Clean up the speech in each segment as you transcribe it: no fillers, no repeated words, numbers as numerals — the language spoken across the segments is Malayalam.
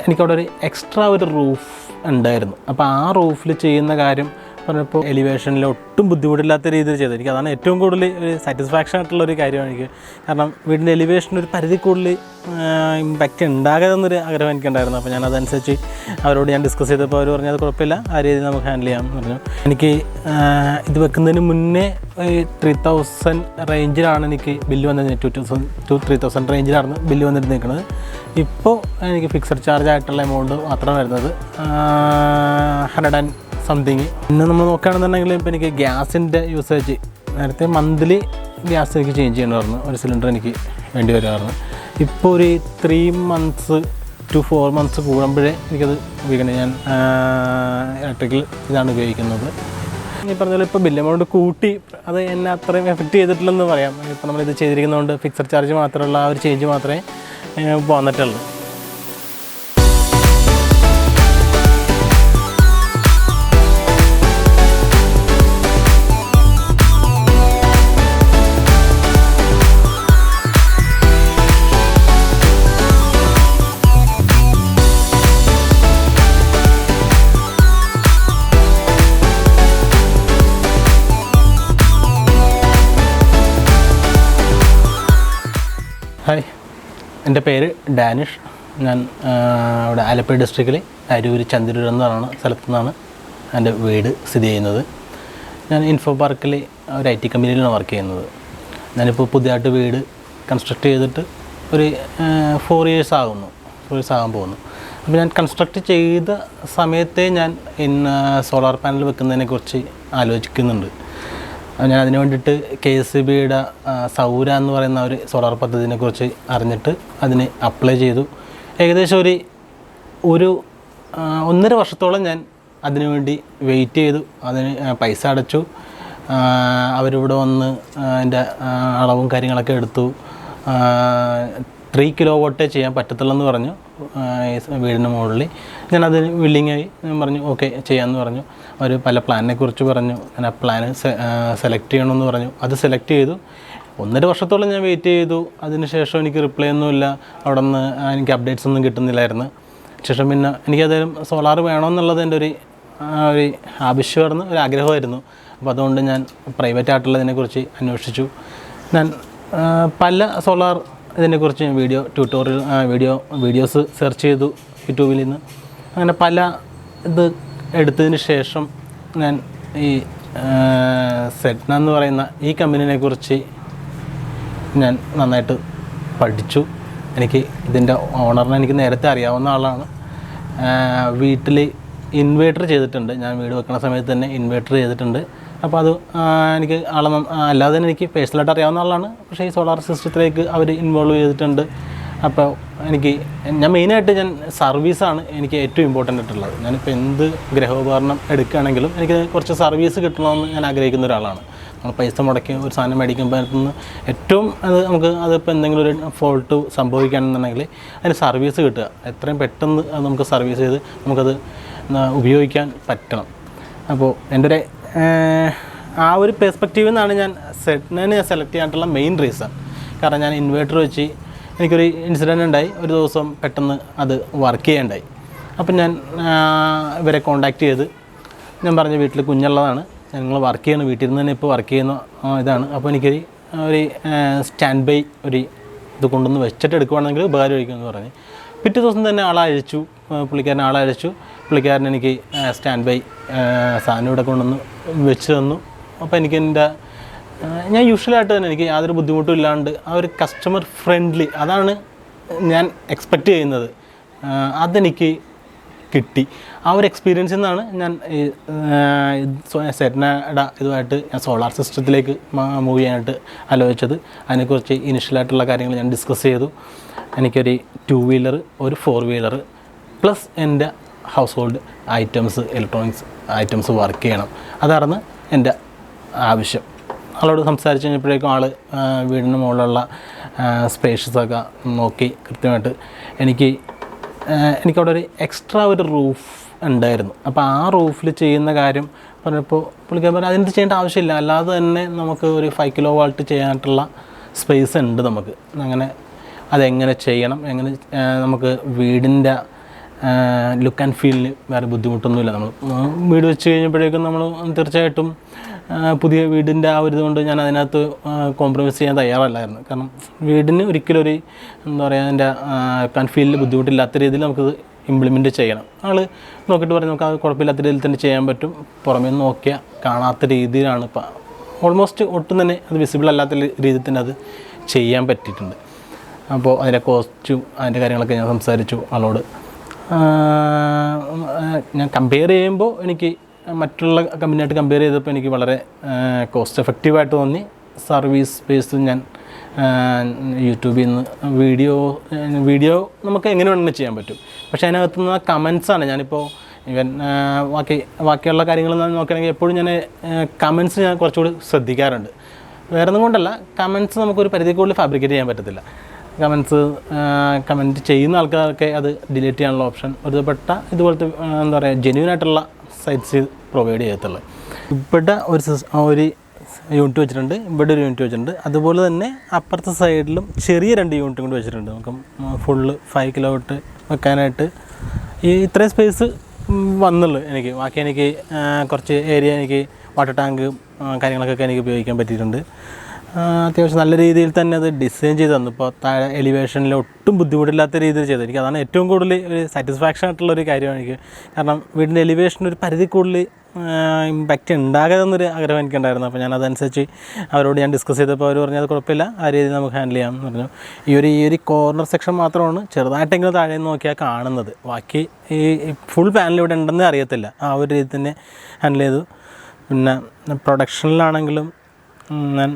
എനിക്കവിടെ ഒരു എക്സ്ട്രാ ഒരു റൂഫ് ഉണ്ടായിരുന്നു. അപ്പോൾ ആ റൂഫിൽ ചെയ്യുന്ന കാര്യം പറഞ്ഞപ്പോൾ എലിവേഷനിൽ ഒട്ടും ബുദ്ധിമുട്ടില്ലാത്ത രീതിയിൽ ചെയ്തു. എനിക്ക് അതാണ് ഏറ്റവും കൂടുതൽ ഒരു സാറ്റിസ്ഫാക്ഷൻ ആയിട്ടുള്ളൊരു കാര്യമാണ് എനിക്ക്. കാരണം വീടിൻ്റെ എലിവേഷൻ ഒരു പരിധി കൂടുതൽ ഇമ്പാക്റ്റ് ഉണ്ടാകാതെന്നൊരു ആഗ്രഹം എനിക്കുണ്ടായിരുന്നു. അപ്പോൾ ഞാൻ അതനുസരിച്ച് അവരോട് ഞാൻ ഡിസ്കസ് ചെയ്തപ്പോൾ അവർ പറഞ്ഞു അത് കുഴപ്പമില്ല, ആ രീതിയിൽ നമുക്ക് ഹാൻഡിൽ ചെയ്യാമെന്ന് പറഞ്ഞു. എനിക്ക് ഇത് വെക്കുന്നതിന് മുന്നേ 3000 റേഞ്ചിലാണ് എനിക്ക് ബില്ല് വന്നിരുന്നത്. 2000 to 3000 റേഞ്ചിലാണ് ബില്ല് വന്നിട്ട് നിൽക്കുന്നത്. ഇപ്പോൾ എനിക്ക് ഫിക്സഡ് ചാർജ് ആയിട്ടുള്ള എമൗണ്ട് മാത്രം വരുന്നത് 100 സംതിങ്. പിന്നെ നമ്മൾ നോക്കുകയാണെന്നുണ്ടെങ്കിൽ ഇപ്പോൾ എനിക്ക് ഗ്യാസിൻ്റെ യൂസേജ് നേരത്തെ മന്ത്ലി ഗ്യാസ് എനിക്ക് ചേഞ്ച് ചെയ്യണമായിരുന്നു, ഒരു സിലിണ്ടർ എനിക്ക് വേണ്ടി വരുമായിരുന്നു. ഇപ്പോൾ ഒരു 3 months to 4 months കൂടുമ്പോഴേ എനിക്കത് ഉപയോഗിക്കണം. ഞാൻ ഇലക്ട്രിക്കൽ ഇതാണ് ഉപയോഗിക്കുന്നത്. ഈ പറഞ്ഞാൽ ഇപ്പോൾ ബില്ല് എമൗണ്ട് കൂട്ടി അത് എന്നെ അത്രയും എഫക്റ്റ് ചെയ്തിട്ടില്ലെന്ന് പറയാം. ഇപ്പോൾ നമ്മളിത് ചെയ്തിരിക്കുന്നതുകൊണ്ട് ഫിക്സഡ് ചാർജ് മാത്രമുള്ള ആ ഒരു ചേഞ്ച് മാത്രമേ വന്നിട്ടുള്ളൂ. ഹായ്, എൻ്റെ പേര് ഡാനിഷ്. ഞാൻ ഇവിടെ ആലപ്പുഴ ഡിസ്ട്രിക്റ്റിൽ അരൂർ ചന്ദ്രൂർ എന്ന് പറയുന്ന സ്ഥലത്തു നിന്നാണ് എൻ്റെ വീട് സ്ഥിതി ചെയ്യുന്നത്. ഞാൻ ഇൻഫോ പാർക്കിൽ ഒരു IT കമ്പനിയിലാണ് വർക്ക് ചെയ്യുന്നത്. ഞാനിപ്പോൾ പുതിയതായിട്ട് വീട് കൺസ്ട്രക്ട് ചെയ്തിട്ട് ഒരു 4 years ആകാൻ പോകുന്നു. അപ്പോൾ ഞാൻ കൺസ്ട്രക്ട് ചെയ്ത സമയത്തെ ഞാൻ സോളാർ പാനൽ വെക്കുന്നതിനെക്കുറിച്ച് ആലോചിക്കുന്നുണ്ട്. ഞാൻ അതിന് വേണ്ടിയിട്ട് KSEBയുടെ സൗര എന്ന് പറയുന്ന ഒരു സോളാർ പദ്ധതിനെക്കുറിച്ച് അറിഞ്ഞിട്ട് അതിന് അപ്ലൈ ചെയ്തു. ഏകദേശം ഒരു 1.5 വർഷത്തോളം ഞാൻ അതിനു വേണ്ടി വെയിറ്റ് ചെയ്തു. അതിന് പൈസ അടച്ചു. അവരിവിടെ വന്ന് അതിൻ്റെ അളവും കാര്യങ്ങളൊക്കെ എടുത്തു. 3 kilowatt ചെയ്യാൻ പറ്റത്തുള്ളെന്ന് പറഞ്ഞു വീടിന് മുകളിൽ. ഞാനതിന് വില്ലിങ്ങായി. ഞാൻ പറഞ്ഞു ഓക്കെ ചെയ്യാമെന്ന് പറഞ്ഞു. അവർ പല പ്ലാനിനെ കുറിച്ച് പറഞ്ഞു. ഞാൻ ആ പ്ലാന് സെലക്ട് ചെയ്യണമെന്ന് പറഞ്ഞു. അത് സെലക്ട് ചെയ്തു. 1.5 വർഷത്തോളം ഞാൻ വെയിറ്റ് ചെയ്തു. അതിനുശേഷം എനിക്ക് റിപ്ലൈ ഒന്നുമില്ല. അവിടെ നിന്ന് എനിക്ക് അപ്ഡേറ്റ്സ് ഒന്നും കിട്ടുന്നില്ലായിരുന്നു. ശേഷം പിന്നെ എനിക്കതേലും സോളാർ വേണമെന്നുള്ളത് എൻ്റെ ഒരു ആവശ്യമായിരുന്നു, ഒരു ആഗ്രഹമായിരുന്നു. അപ്പോൾ അതുകൊണ്ട് ഞാൻ പ്രൈവറ്റ് ആയിട്ടുള്ളതിനെക്കുറിച്ച് അന്വേഷിച്ചു. ഞാൻ പല സോളാർ ഇതിനെക്കുറിച്ച് വീഡിയോസ് സെർച്ച് ചെയ്തു യൂട്യൂബിൽ നിന്ന്. അങ്ങനെ പല ഇത് എടുത്തതിന് ശേഷം ഞാൻ ഈ SEDNA എന്ന് പറയുന്ന ഈ കമ്പനിയെക്കുറിച്ച് ഞാൻ നന്നായിട്ട് പഠിച്ചു. എനിക്ക് ഇതിൻ്റെ ഓണറിനെ എനിക്ക് നേരത്തെ അറിയാവുന്ന ആളാണ്. വീട്ടിൽ ഇൻവേർട്ടർ ചെയ്തിട്ടുണ്ട്. ഞാൻ വീട് വെക്കുന്ന സമയത്ത് തന്നെ ഇൻവേർട്ടർ ചെയ്തിട്ടുണ്ട്. അപ്പോൾ അത് എനിക്ക് അല്ലാതെ തന്നെ എനിക്ക് പേഴ്സണലായിട്ട് അറിയാവുന്ന ആളാണ്. പക്ഷേ ഈ സോളാർ സിസ്റ്റത്തിലേക്ക് അവർ ഇൻവോൾവ് ചെയ്തിട്ടുണ്ട്. അപ്പോൾ ഞാൻ മെയിനായിട്ട് സർവീസാണ് എനിക്ക് ഏറ്റവും ഇമ്പോർട്ടൻ്റ് ആയിട്ടുള്ളത്. ഞാനിപ്പോൾ എന്ത് ഗൃഹോപകരണം എടുക്കുകയാണെങ്കിലും എനിക്ക് കുറച്ച് സർവീസ് കിട്ടണമെന്ന് ഞാൻ ആഗ്രഹിക്കുന്ന ഒരാളാണ്. നമ്മൾ പൈസ മുടക്കി ഒരു സാധനം മേടിക്കുമ്പോൾ അതിന് ഏറ്റവും അതിപ്പോൾ എന്തെങ്കിലും ഒരു ഫോൾട്ട് സംഭവിക്കുകയാണെന്നുണ്ടെങ്കിൽ അതിന് സർവീസ് കിട്ടുക. എത്രയും പെട്ടെന്ന് അത് നമുക്ക് സർവീസ് ചെയ്ത് നമുക്കത് ഉപയോഗിക്കാൻ പറ്റണം. അപ്പോൾ എൻ്റെ ഒരു ആ ഒരു പെർസ്പെക്റ്റീവിൽ നിന്നാണ് ഞാൻ SEDNA സെലക്ട് ചെയ്യാനായിട്ടുള്ള മെയിൻ റീസൺ. കാരണം ഞാൻ ഇൻവേർട്ടർ വെച്ച് എനിക്കൊരു ഇൻസിഡൻറ്റ് ഉണ്ടായി. ഒരു ദിവസം പെട്ടെന്ന് അത് വർക്ക് ചെയ്യണ്ടായി. അപ്പം ഞാൻ ഇവരെ കോണ്ടാക്ട് ചെയ്ത് ഞാൻ പറഞ്ഞു വീട്ടിൽ കുഞ്ഞുള്ളതാണ്, ഞങ്ങൾ വർക്ക് ചെയ്യണം, വീട്ടിൽ നിന്ന് തന്നെ ഇപ്പോൾ വർക്ക് ചെയ്യുന്ന ഇതാണ്. അപ്പോൾ എനിക്കൊരു സ്റ്റാൻഡ് ബൈ ഇത് കൊണ്ടുവന്ന് വെച്ചിട്ട് എടുക്കുവാണെങ്കിൽ ഉപകാരമായിരിക്കുമെന്ന് പറഞ്ഞ് പിറ്റേ ദിവസം തന്നെ പുള്ളിക്കാരൻ എനിക്ക് സ്റ്റാൻഡ് ബൈ സാധനം ഇവിടെ കൊണ്ടുവന്ന് വെച്ച് തന്നു. അപ്പോൾ എനിക്ക് ഞാൻ യൂഷ്വലായിട്ട് തന്നെ എനിക്ക് യാതൊരു ബുദ്ധിമുട്ടും ഇല്ലാണ്ട് ആ ഒരു കസ്റ്റമർ ഫ്രണ്ട്ലി, അതാണ് ഞാൻ എക്സ്പെക്റ്റ് ചെയ്യുന്നത്, അതെനിക്ക് കിട്ടി. ആ ഒരു എക്സ്പീരിയൻസിൽ നിന്നാണ് ഞാൻ SEDNAയുടെ ഇതുമായിട്ട് ഞാൻ സോളാർ സിസ്റ്റത്തിലേക്ക് മൂവ് ചെയ്യാനായിട്ട് ആലോചിച്ചത്. അതിനെക്കുറിച്ച് ഇനിഷ്യലായിട്ടുള്ള കാര്യങ്ങൾ ഞാൻ ഡിസ്കസ് ചെയ്തു. എനിക്കൊരു 2 wheeler, ഒരു 4 wheeler പ്ലസ് എൻ്റെ house hold items, electronics items work ചെയ്യണം. അതായിരുന്നു എൻ്റെ ആവശ്യം. ആളോട് സംസാരിച്ച് കഴിഞ്ഞപ്പോഴേക്കും ആൾ വീടിന് മുകളിലുള്ള സ്പേഷ്യസൊക്കെ നോക്കി കൃത്യമായിട്ട് എനിക്കവിടെ ഒരു എക്സ്ട്രാ ഒരു റൂഫ് ഉണ്ടായിരുന്നു. അപ്പോൾ ആ റൂഫിൽ ചെയ്യുന്ന കാര്യം പറഞ്ഞപ്പോൾ പുള്ളിക്കാരൻ പറഞ്ഞു അതിന് ചെയ്യേണ്ട ആവശ്യമില്ല, അല്ലാതെ തന്നെ നമുക്ക് ഒരു 5 kilowatt ചെയ്യാനായിട്ടുള്ള സ്പേസ് ഉണ്ട് നമുക്ക്. അങ്ങനെ അതെങ്ങനെ ചെയ്യണം, എങ്ങനെ നമുക്ക് വീടിൻ്റെ ലുക്ക് ആൻഡ് ഫീലിന് വേറെ ബുദ്ധിമുട്ടൊന്നുമില്ല. നമ്മൾ വീട് വെച്ച് കഴിഞ്ഞപ്പോഴേക്കും നമ്മൾ തീർച്ചയായിട്ടും പുതിയ വീടിൻ്റെ ആ ഒരു ഇതുകൊണ്ട് ഞാൻ അതിനകത്ത് കോംപ്രമൈസ് ചെയ്യാൻ തയ്യാറല്ലായിരുന്നു. കാരണം വീടിന് ഒരിക്കലും ഒരു എന്താ പറയുക, അതിൻ്റെ ലുക്ക് ആൻഡ് ഫീലിൽ ബുദ്ധിമുട്ടില്ലാത്ത രീതിയിൽ നമുക്കത് ഇംപ്ലിമെൻറ്റ് ചെയ്യണം. ആൾ നോക്കിയിട്ട് പറഞ്ഞ് നമുക്ക് അത് കുഴപ്പമില്ലാത്ത രീതിയിൽ തന്നെ ചെയ്യാൻ പറ്റും. പുറമേ നിന്ന് നോക്കിയാൽ കാണാത്ത രീതിയിലാണ് ഇപ്പം ഓൾമോസ്റ്റ് ഒട്ടും തന്നെ അത് വിസിബിൾ അല്ലാത്ത രീതിയിൽ തന്നെ അത് ചെയ്യാൻ പറ്റിയിട്ടുണ്ട്. അപ്പോൾ അതിൻ്റെ കോസ്റ്റും അതിൻ്റെ കാര്യങ്ങളൊക്കെ ഞാൻ സംസാരിച്ചു ആളോട്. ഞാൻ കമ്പയർ ചെയ്യുമ്പോൾ എനിക്ക് മറ്റുള്ള കമ്പനിയായിട്ട് കമ്പയർ ചെയ്തപ്പോൾ എനിക്ക് വളരെ കോസ്റ്റ് എഫക്റ്റീവായിട്ട് തോന്നി. സർവീസ് ബേസ്ഡ് ഞാൻ യൂട്യൂബിൽ നിന്ന് വീഡിയോ നമുക്ക് എങ്ങനെ വേണമെങ്കിലും ചെയ്യാൻ പറ്റും. പക്ഷേ അതിനകത്തുനിന്ന് കമൻസാണ് ഞാനിപ്പോൾ ഇവൻ ബാക്കിയുള്ള കാര്യങ്ങൾ നോക്കുകയാണെങ്കിൽ എപ്പോഴും ഞാൻ കമൻസ് ഞാൻ കുറച്ചുകൂടി ശ്രദ്ധിക്കാറുണ്ട്. വേറെ ഒന്നും കൊണ്ടല്ല, കമൻസ് നമുക്കൊരു പരിധി കൂടുതൽ ഫാബ്രിക്കേറ്റ് ചെയ്യാൻ പറ്റത്തില്ല. കമൻറ്റ് ചെയ്യുന്ന ആൾക്കാർക്ക് അത് ഡിലീറ്റ് ചെയ്യാനുള്ള ഓപ്ഷൻ ഒരുപ്പെട്ട ഇതുപോലത്തെ എന്താ പറയുക ജെന്യൂനായിട്ടുള്ള സൈറ്റ്സ് പ്രൊവൈഡ് ചെയ്യത്തുള്ളൂ. ഇവിടെ ഒരു യൂണിറ്റ് വെച്ചിട്ടുണ്ട്, ഇവിടെ ഒരു യൂണിറ്റ് വെച്ചിട്ടുണ്ട്. അതുപോലെ തന്നെ അപ്പുറത്തെ സൈഡിലും ചെറിയ 2 യൂണിറ്റും കൂടി വെച്ചിട്ടുണ്ട്. നമുക്ക് ഫുള്ള് 5 കിലോവാട്ട് വെക്കാനായിട്ട് ഇത്രയും സ്പേസ് വന്നുള്ളൂ എനിക്ക്. ബാക്കി എനിക്ക് കുറച്ച് ഏരിയ എനിക്ക് വാട്ടർ ടാങ്ക് കാര്യങ്ങളൊക്കെ എനിക്ക് ഉപയോഗിക്കാൻ പറ്റിയിട്ടുണ്ട്. അത്യാവശ്യം നല്ല രീതിയിൽ തന്നെ അത് ഡിസൈൻ ചെയ്ത് തന്നു. ഇപ്പോൾ താഴെ എലിവേഷനിൽ ഒട്ടും ബുദ്ധിമുട്ടില്ലാത്ത രീതിയിൽ ചെയ്തു. എനിക്ക് അതാണ് ഏറ്റവും കൂടുതൽ ഒരു സാറ്റിസ്ഫാക്ഷൻ ആയിട്ടുള്ളൊരു കാര്യമാണ് എനിക്ക്. കാരണം വീടിൻ്റെ എലിവേഷൻ ഒരു പരിധി കൂടുതൽ ഇമ്പാക്റ്റ് ഉണ്ടാകാതെന്നൊരു ആഗ്രഹം എനിക്കുണ്ടായിരുന്നു. അപ്പോൾ ഞാൻ അതനുസരിച്ച് അവരോട് ഞാൻ ഡിസ്കസ് ചെയ്തപ്പോൾ അവർ പറഞ്ഞു അത് കുഴപ്പമില്ല, ആ രീതിയിൽ നമുക്ക് ഹാൻഡിൽ ചെയ്യാമെന്ന് പറഞ്ഞു. ഈ ഒരു കോർണർ സെക്ഷൻ മാത്രമാണ് ചെറുതായിട്ടെങ്കിലും താഴെ നോക്കിയാൽ കാണുന്നത്. ബാക്കി ഈ ഫുൾ പാനൽ ഇവിടെ ഉണ്ടെന്ന് അറിയത്തില്ല. ആ ഒരു രീതി തന്നെ ഹാൻഡിൽ ചെയ്തു. പിന്നെ പ്രൊഡക്ഷനിലാണെങ്കിലും ഞാൻ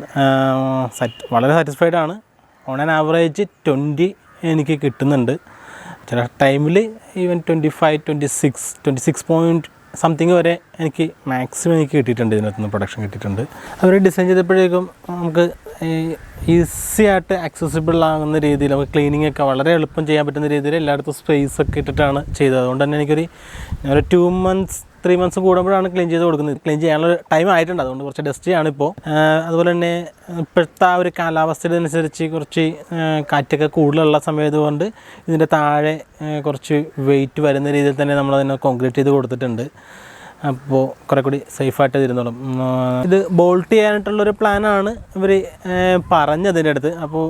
വളരെ സാറ്റിസ്ഫൈഡ് ആണ്. ഓൺ ആൻ ആവറേജ് 20 എനിക്ക് കിട്ടുന്നുണ്ട്. ചില ടൈമിൽ ഈവൻ 25, 26 സംതിങ് വരെ എനിക്ക് മാക്സിമം എനിക്ക് കിട്ടിയിട്ടുണ്ട്. ഇതിനകത്തുനിന്ന് പ്രൊഡക്ഷൻ കിട്ടിയിട്ടുണ്ട്. അവർ ഡിസൈൻ ചെയ്തപ്പോഴേക്കും നമുക്ക് ഈസി ആയിട്ട് ആക്സസിബിൾ ആകുന്ന രീതിയിൽ നമുക്ക് ക്ലീനിങ് ഒക്കെ വളരെ എളുപ്പം ചെയ്യാൻ പറ്റുന്ന രീതിയിൽ എല്ലായിടത്തും സ്പേസ് ഒക്കെ ഇട്ടിട്ടാണ് ചെയ്തത്. അതുകൊണ്ട് തന്നെ എനിക്കൊരു 2 months 3 months കൂടുമ്പോഴാണ് ക്ലീൻ ചെയ്ത് കൊടുക്കുന്നത്. ക്ലീൻ ചെയ്യാനുള്ള ടൈം ആയിട്ടുണ്ട്, അതുകൊണ്ട് കുറച്ച് ഡസ്റ്റിയാണ് ഇപ്പോൾ. അതുപോലെ തന്നെ ഇപ്പോഴത്തെ ആ ഒരു കാലാവസ്ഥയനുസരിച്ച് കുറച്ച് കാറ്റൊക്കെ കൂടുതലുള്ള സമയത്തുകൊണ്ട് ഇതിൻ്റെ താഴെ കുറച്ച് വെയിറ്റ് വരുന്ന രീതിയിൽ തന്നെ നമ്മളതിനെ കോൺക്രീറ്റ് ചെയ്ത് കൊടുത്തിട്ടുണ്ട്. അപ്പോൾ കുറേ കൂടി സേഫായിട്ട് ഇരുന്നോളും. ഇത് ബോൾട്ട് ചെയ്യാനായിട്ടുള്ളൊരു പ്ലാനാണ് ഇവർ പറഞ്ഞതിൻ്റെ അടുത്ത്. അപ്പോൾ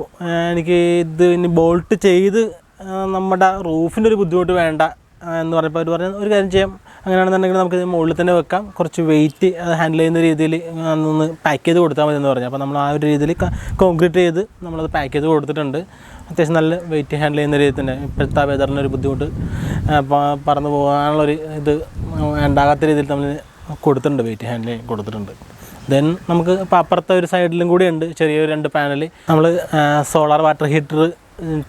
എനിക്ക് ഇത് ഇനി ബോൾട്ട് ചെയ്ത് നമ്മുടെ റൂഫിൻ്റെ ഒരു ബുദ്ധിമുട്ട് വേണ്ട എന്ന് പറഞ്ഞപ്പോൾ അവർ പറഞ്ഞ ഒരു കാര്യം ചെയ്യാം, അങ്ങനെയാണെന്നുണ്ടെങ്കിൽ നമുക്ക് മുകളിൽ തന്നെ വെക്കാം, കുറച്ച് വെയിറ്റ് അത് ഹാൻഡിൽ ചെയ്യുന്ന രീതിയിൽ ഒന്ന് പാക്ക് ചെയ്ത് കൊടുത്താൽ മതി എന്ന് പറഞ്ഞു. അപ്പോൾ നമ്മൾ ആ ഒരു രീതിയിൽ കോൺക്രീറ്റ് ചെയ്ത് നമ്മളത് പാക്ക് ചെയ്ത് കൊടുത്തിട്ടുണ്ട്. അത്യാവശ്യം നല്ല വെയിറ്റ് ഹാൻഡിൽ ചെയ്യുന്ന രീതിയിൽ തന്നെ ഇപ്പോഴത്തെ വെതറിനൊരു ബുദ്ധിമുട്ട് പറന്ന് പോകാനുള്ളൊരു ഇത് ഉണ്ടാകാത്ത രീതിയിൽ നമ്മൾ കൊടുത്തിട്ടുണ്ട്, വെയിറ്റ് ഹാൻഡിൽ കൊടുത്തിട്ടുണ്ട്. ദെൻ നമുക്ക് ഇപ്പോൾ അപ്പുറത്തെ ഒരു സൈഡിലും കൂടി ഉണ്ട് ചെറിയൊരു 2 പാനൽ. നമ്മൾ സോളാർ വാട്ടർ ഹീറ്റർ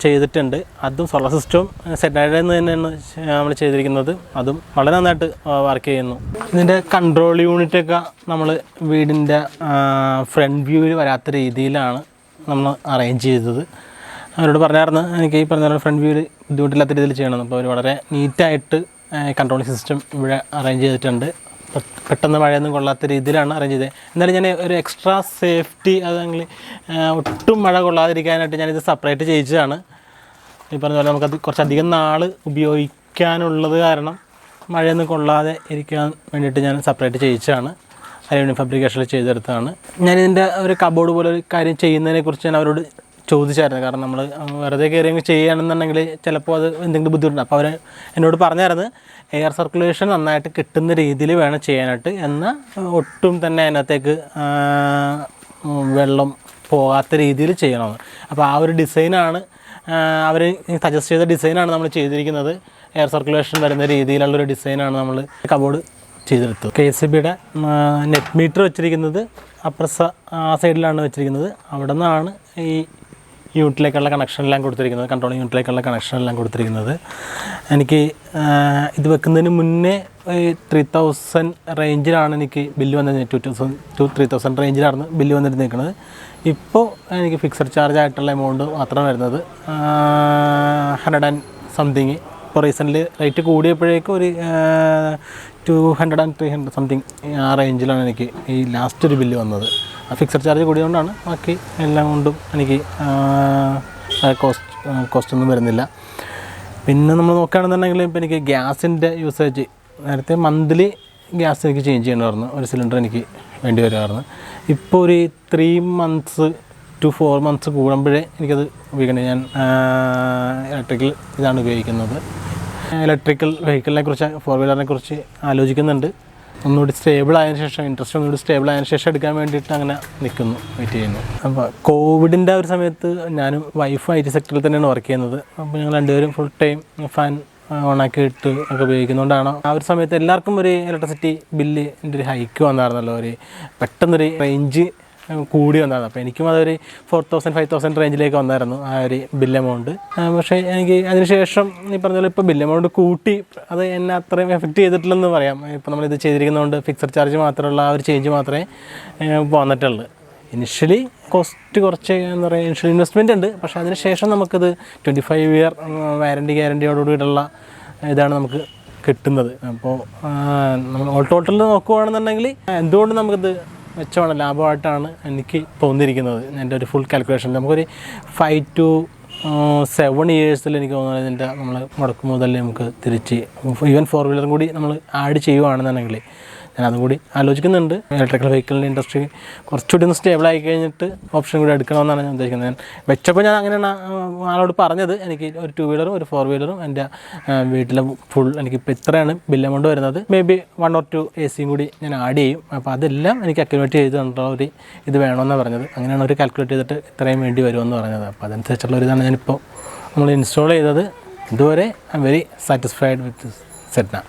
ചെയ്തിട്ടുണ്ട്. അതും സോളാർ സിസ്റ്റവും സെഡ്നയുടെ തന്നെയാണ് നമ്മൾ ചെയ്തിരിക്കുന്നത്. അതും വളരെ നന്നായിട്ട് വർക്ക് ചെയ്യുന്നു. ഇതിൻ്റെ കൺട്രോൾ യൂണിറ്റൊക്കെ നമ്മൾ വീടിൻ്റെ ഫ്രണ്ട് വ്യൂവിൽ വരാത്ത രീതിയിലാണ് നമ്മൾ അറേഞ്ച് ചെയ്തത്. അവരോട് പറഞ്ഞായിരുന്നു എനിക്ക് ഈ പറഞ്ഞ ഫ്രണ്ട് വ്യൂവിൽ ബുദ്ധിമുട്ടില്ലാത്ത രീതിയിൽ ചെയ്യണമെന്ന്. അപ്പോൾ അവർ വളരെ നീറ്റായിട്ട് കൺട്രോളിങ് സിസ്റ്റം ഇവിടെ അറേഞ്ച് ചെയ്തിട്ടുണ്ട്. പെട്ടെന്ന് മഴയൊന്നും കൊള്ളാത്ത രീതിയിലാണ് അറേഞ്ച് ചെയ്തത്. എന്നാലും ഞാൻ ഒരു എക്സ്ട്രാ സേഫ്റ്റി അതെങ്കിൽ ഒട്ടും മഴ കൊള്ളാതിരിക്കാനായിട്ട് ഞാനിത് സെപ്പറേറ്റ് ചെയ്യിച്ചതാണ്. ഈ പറഞ്ഞ പോലെ നമുക്കത് കുറച്ചധികം നാൾ ഉപയോഗിക്കാനുള്ളത് കാരണം മഴയൊന്നും കൊള്ളാതെ ഇരിക്കാൻ വേണ്ടിയിട്ട് ഞാൻ സെപ്പറേറ്റ് ചെയ്യിച്ചതാണ്. അലുമിനിയം ഫാബ്രിക്കേഷനിൽ ചെയ്തെടുത്തതാണ്. ഞാനിതിൻ്റെ ഒരു കബോർഡ് പോലെ ഒരു കാര്യം ചെയ്യുന്നതിനെക്കുറിച്ച് ഞാൻ അവരോട് ചോദിച്ചായിരുന്നു. കാരണം നമ്മൾ വെറുതെ കയറി ചെയ്യുകയാണെന്നുണ്ടെങ്കിൽ ചിലപ്പോൾ അത് എന്തെങ്കിലും ബുദ്ധിമുട്ടുണ്ട്. അപ്പോൾ അവർ എന്നോട് പറഞ്ഞായിരുന്നു എയർ സർക്കുലേഷൻ നന്നായിട്ട് കിട്ടുന്ന രീതിയിൽ വേണം ചെയ്യാനായിട്ട്, എന്നാൽ ഒട്ടും തന്നെ അതിനകത്തേക്ക് വെള്ളം പോകാത്ത രീതിയിൽ ചെയ്യണമെന്ന്. അപ്പോൾ ആ ഒരു ഡിസൈനാണ് അവർ സജസ്റ്റ് ചെയ്ത ഡിസൈനാണ് നമ്മൾ ചെയ്തിരിക്കുന്നത്. എയർ സർക്കുലേഷൻ വരുന്ന രീതിയിലുള്ളൊരു ഡിസൈനാണ് നമ്മൾ കബോർഡ് ചെയ്തെടുത്തത്. KCBയുടെ നെറ്റ് മീറ്റർ വെച്ചിരിക്കുന്നത് ആ സൈഡിലാണ് വെച്ചിരിക്കുന്നത്. അവിടെ നിന്നാണ് ഈ യൂണിറ്റിലേക്കുള്ള കണക്ഷനെല്ലാം കൊടുത്തിരിക്കുന്നത്, കൺട്രോളിങ് യൂണിറ്റിലേക്കുള്ള കണക്ഷനെല്ലാം കൊടുത്തിരിക്കുന്നത്. എനിക്ക് ഇത് വെക്കുന്നതിന് മുന്നേ 3000 റേഞ്ചിലാണ് എനിക്ക് ബില്ല് വന്നിരുന്നത്. 2000 to 3000 റേഞ്ചിലാണ് ബില്ല് വന്നിരുന്നേക്കുന്നത്. ഇപ്പോൾ എനിക്ക് ഫിക്സഡ് ചാർജ് ആയിട്ടുള്ള എമൗണ്ട് മാത്രം വരുന്നത് 100 and something. ഇപ്പോൾ റീസെൻ്റ്ലി റേറ്റ് കൂടിയപ്പോഴേക്കും ഒരു 200 and 300 സംതിങ് ആ റേഞ്ചിലാണ് എനിക്ക് ഈ ലാസ്റ്റ് ഒരു ബില്ല് വന്നത്. ആ ഫിക്സഡ് ചാർജ് കൂടിയതുകൊണ്ടാണ്. ബാക്കി എല്ലാം കൊണ്ടും എനിക്ക് കോസ്റ്റൊന്നും വരുന്നില്ല. പിന്നെ നമ്മൾ നോക്കുകയാണെന്നുണ്ടെങ്കിൽ ഇപ്പോൾ എനിക്ക് ഗ്യാസിൻ്റെ യൂസേജ് നേരത്തെ മന്ത്ലി ഗ്യാസ് എനിക്ക് ചേഞ്ച് ചെയ്യണമായിരുന്നു, ഒരു സിലിണ്ടർ എനിക്ക് വേണ്ടി വരുമായിരുന്നു. ഇപ്പോൾ ഒരു 3 months to 4 months കൂടുമ്പോഴേ എനിക്കത് ഉപയോഗിക്കണം. ഞാൻ ഇലക്ട്രിക്കൽ ഇതാണ് ഉപയോഗിക്കുന്നത്. ഇലക്ട്രിക്കൽ വെഹിക്കിളിനെ കുറിച്ച്, 4-wheeler കുറിച്ച് ആലോചിക്കുന്നുണ്ട്. ഒന്നുകൂടി സ്റ്റേബിൾ ആയതിനു ശേഷം, ഇൻട്രസ്റ്റ് ഒന്നുകൂടി സ്റ്റേബിൾ ആയതിനു ശേഷം എടുക്കാൻ വേണ്ടിയിട്ട് അങ്ങനെ വെയിറ്റ് ചെയ്യുന്നു. അപ്പോൾ കോവിഡിൻ്റെ ഒരു സമയത്ത് ഞാനും വൈഫും IT സെക്ടറിൽ തന്നെയാണ് വർക്ക് ചെയ്യുന്നത്. അപ്പോൾ ഞങ്ങൾ രണ്ടുപേരും ഫുൾ ടൈം ഫാൻ ഓണാക്കിയിട്ട് ഒക്കെ ഉപയോഗിക്കുന്നതുകൊണ്ടാണ് ആ ഒരു സമയത്ത് എല്ലാവർക്കും ഒരു ഇലക്ട്രിസിറ്റി ബില്ലിൻ്റെ ഒരു ഹൈക്ക് വന്നായിരുന്നല്ലോ, ഒരു പെട്ടെന്നൊരു റേഞ്ച് കൂടി വന്നായിരുന്നു. അപ്പോൾ എനിക്കും അതൊരു 4,000-5,000 റേഞ്ചിലേക്ക് വന്നായിരുന്നു ആ ഒരു ബില്ല് എമൗണ്ട്. പക്ഷേ എനിക്ക് അതിനുശേഷം ഈ പറഞ്ഞ പോലെ ഇപ്പോൾ ബില്ല് എമൗണ്ട് കൂട്ടി, അത് എന്നെ അത്രയും എഫക്റ്റ് ചെയ്തിട്ടില്ലെന്ന് പറയാം. ഇപ്പോൾ നമ്മളിത് ചെയ്തിരിക്കുന്നതുകൊണ്ട് ഫിക്സഡ് ചാർജ് മാത്രമുള്ള ആ ഒരു ചേഞ്ച് മാത്രമേ വന്നിട്ടുള്ളൂ. ഇനിഷ്യലി കോസ്റ്റ് കുറച്ച് എന്താ പറയുക, ഇനിഷ്യൽ ഇൻവെസ്റ്റ്മെൻ്റ് ഉണ്ട്. പക്ഷേ അതിന് ശേഷം നമുക്കത് 25 year ഗ്യാരണ്ടിയോടുകൂടിയിട്ടുള്ള ഇതാണ് നമുക്ക് കിട്ടുന്നത്. അപ്പോൾ നമ്മൾ ടോട്ടലിൽ നോക്കുകയാണെന്നുണ്ടെങ്കിൽ എന്തുകൊണ്ട് നമുക്കത് മെച്ചമാണ്, ലാഭമായിട്ടാണ് എനിക്ക് തോന്നിയിരിക്കുന്നത്. എൻ്റെ ഒരു ഫുൾ കാൽക്കുലേഷൻ നമുക്കൊരു 5 to 7 years എനിക്ക് തോന്നുന്നത് ഇതിൻ്റെ നമ്മൾ മുടക്ക് മുതൽ നമുക്ക് തിരിച്ച്, ഈവൻ 4-wheeler കൂടി നമ്മൾ ആഡ് ചെയ്യുകയാണെന്നുണ്ടെങ്കിൽ ഞാൻ അതും കൂടി ആലോചിക്കുന്നുണ്ട്. ഇലക്ട്രിക്കൽ വെഹിക്കിളിൻ്റെ ഇൻഡസ്ട്രി കുറച്ചുകൂടി ഒന്ന് സ്റ്റേബിൾ ആയി കഴിഞ്ഞിട്ട് ഓപ്ഷൻ കൂടി എടുക്കണമെന്നാണ് ഞാൻ ഉദ്ദേശിക്കുന്നത്. ഞാൻ വെച്ചപ്പോൾ ഞാൻ അങ്ങനെയാണ് ആളോട് പറഞ്ഞത്, എനിക്ക് ഒരു 2-wheeler ഒരു 4-wheeler എൻ്റെ വീട്ടിലെ ഫുൾ എനിക്കിപ്പോൾ ഇത്രയാണ് ബില്ല് എമൗണ്ട് വരുന്നത്, മേ ബി 1 or 2 AC കൂടി ഞാൻ ആഡ് ചെയ്യും. അപ്പോൾ അതെല്ലാം എനിക്ക് അക്യുമുലേറ്റ് ചെയ്തിട്ടുള്ള ഒരു ഇത് വേണമെന്നാണ് പറഞ്ഞത്. അങ്ങനെയാണ് ഒരു കാൽക്കുലേറ്റ് ചെയ്തിട്ട് ഇത്രയും വേണ്ടി വരുമെന്ന് പറഞ്ഞത്. അപ്പോൾ അതനുസരിച്ചുള്ള ഒരു ഇതാണ് ഞാനിപ്പോൾ നമ്മൾ ഇൻസ്റ്റാൾ ചെയ്തത്. ഇതുവരെ I am very satisfied with SEDNA.